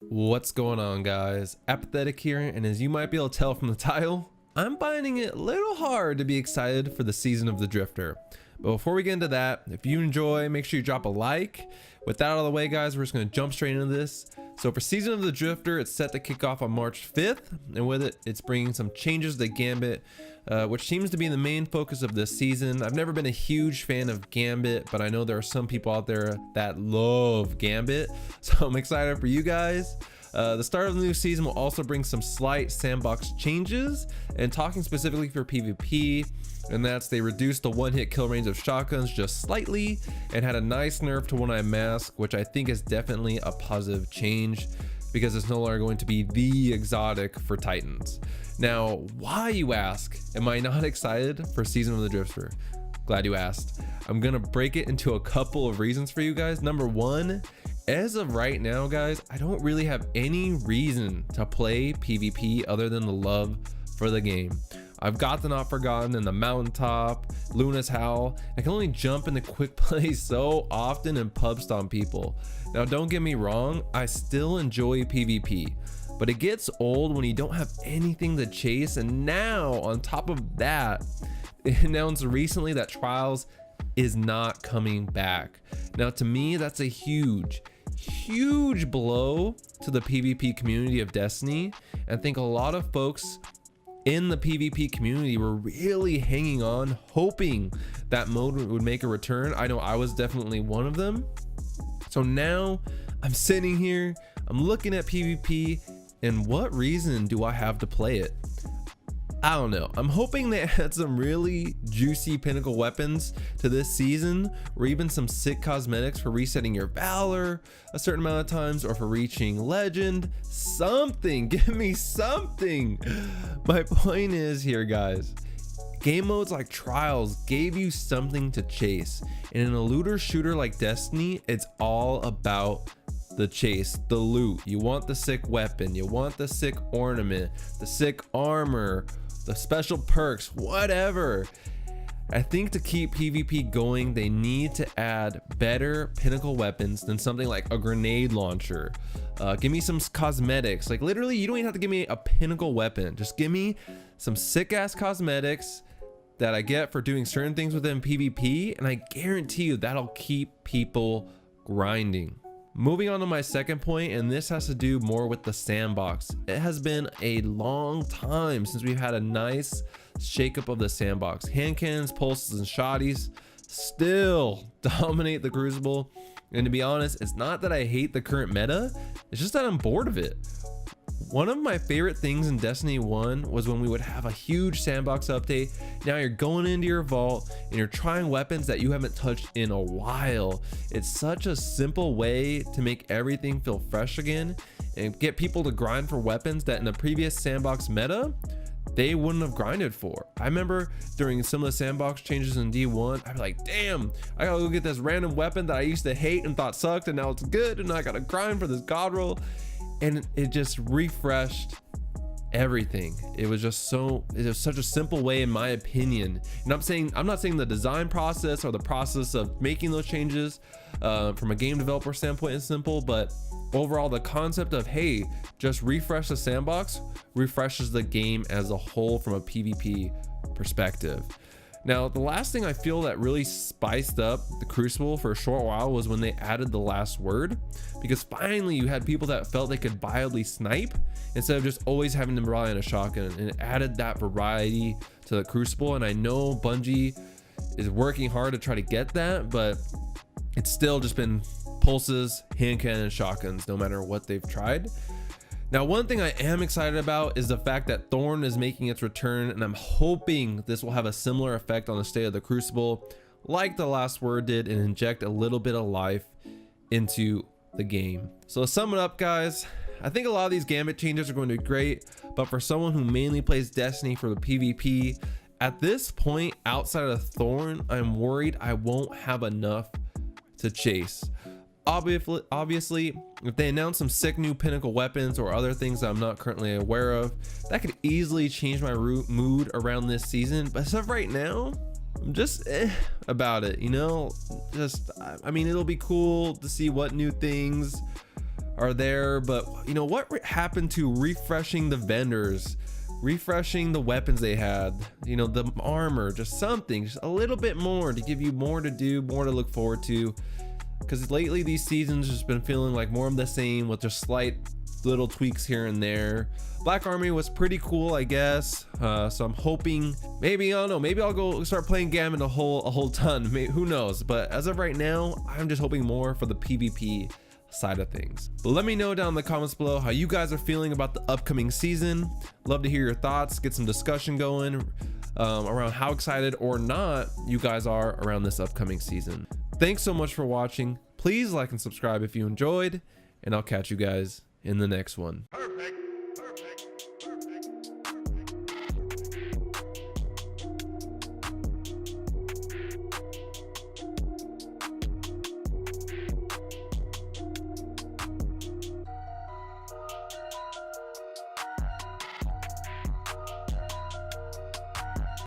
What's going on, guys? Apathetic here, and as you might be able to tell from the title, I'm finding it a little hard to be excited for the season of the Drifter. But before we get into that, if you enjoy, make sure you drop a like. With that out of the way, guys, we're just going to jump straight into this. So for Season of the Drifter, it's set to kick off on March 5th, and with it, it's bringing some changes to Gambit, which seems to be the main focus of this season. I've never been a huge fan of Gambit, but I know there are some people out there that love Gambit, so I'm excited for you guys. The start of the new season will also bring some slight sandbox changes, and talking specifically for PvP, and that's they reduced the one-hit kill range of shotguns just slightly and had a nice nerf to one-eye mask, which I think is definitely a positive change because it's no longer going to be the exotic for Titans. Now, why, you ask, am I not excited for Season of the Drifter? Glad you asked. I'm gonna break it into a couple of reasons for you guys. Number one, as of right now, guys, I don't really have any reason to play PvP other than the love for the game. I've got the Not Forgotten and the Mountaintop, Luna's Howl. I can only jump into quick play so often and pub stomp people. Now, don't get me wrong, I still enjoy PvP, but it gets old when you don't have anything to chase. And now, on top of that, it announced recently that Trials is not coming back. Now, to me, that's a huge blow to the PvP community of Destiny. I think a lot of folks in the PvP community were really hanging on, hoping that mode would make a return. I know I was definitely one of them. So now I'm sitting here, I'm looking at PvP, and what reason do I have to play it? I don't know. I'm hoping they add some really juicy Pinnacle Weapons to this season, or even some sick cosmetics for resetting your Valor a certain amount of times, or for reaching Legend. Something, give me something. My point is here, guys, game modes like Trials gave you something to chase, and in a looter shooter like Destiny, it's all about the chase, the loot. You want the sick weapon, you want the sick ornament, the sick armor, the special perks, whatever. I think to keep PvP going, they need to add better Pinnacle Weapons than something like a grenade launcher. Give me some cosmetics. Like, literally, you don't even have to give me a Pinnacle Weapon. Just give me some sick ass cosmetics that I get for doing certain things within PvP, and I guarantee you that'll keep people grinding. Moving on to my second point, and this has to do more with the Sandbox. It has been a long time since we've had a nice shakeup of the Sandbox. Hand cannons, pulses, and shotties still dominate the Crucible. And to be honest, it's not that I hate the current meta, it's just that I'm bored of it. One of my favorite things in Destiny 1 was when we would have a huge Sandbox update. Now you're going into your vault and you're trying weapons that you haven't touched in a while. It's such a simple way to make everything feel fresh again and get people to grind for weapons that in the previous Sandbox meta, they wouldn't have grinded for. I remember during some of the Sandbox changes in D1, I'd be like, damn, I gotta go get this random weapon that I used to hate and thought sucked, and now it's good, and I gotta grind for this god roll. And it just refreshed everything. It was such a simple way, in my opinion. And I'm not saying the design process or the process of making those changes from a game developer standpoint is simple, but overall the concept of, hey, just refresh the Sandbox refreshes the game as a whole from a PvP perspective. Now, the last thing I feel that really spiced up the Crucible for a short while was when they added the last word, because finally you had people that felt they could viably snipe instead of just always having to rely on a shotgun, and it added that variety to the Crucible. And I know Bungie is working hard to try to get that, but it's still just been pulses, hand cannon, shotguns, no matter what they've tried. Now, one thing I am excited about is the fact that Thorn is making its return, and I'm hoping this will have a similar effect on the state of the Crucible like the last word did, and inject a little bit of life into the game. So to sum it up, guys, I think a lot of these Gambit changes are going to be great, but for someone who mainly plays Destiny for the PvP, at this point outside of Thorn, I'm worried I won't have enough to chase. Obviously, if they announce some sick new Pinnacle Weapons or other things that I'm not currently aware of, that could easily change my mood around this season. But as of right now, I'm just about it, you know. I mean, it'll be cool to see what new things are there, but you know what happened to refreshing the vendors, refreshing the weapons they had, you know, the armor, just something, just a little bit more to give you more to do, more to look forward to. Because lately these seasons just been feeling like more of the same with just slight little tweaks here and there. Black Army was pretty cool, I guess. So I'm hoping, maybe, I don't know, maybe I'll go start playing Gambit a whole ton. Maybe, who knows? But as of right now, I'm just hoping more for the PvP side of things. But let me know down in the comments below how you guys are feeling about the upcoming season. Love to hear your thoughts, get some discussion going around how excited or not you guys are around this upcoming season. Thanks so much for watching. Please like and subscribe if you enjoyed, and I'll catch you guys in the next one. Perfect.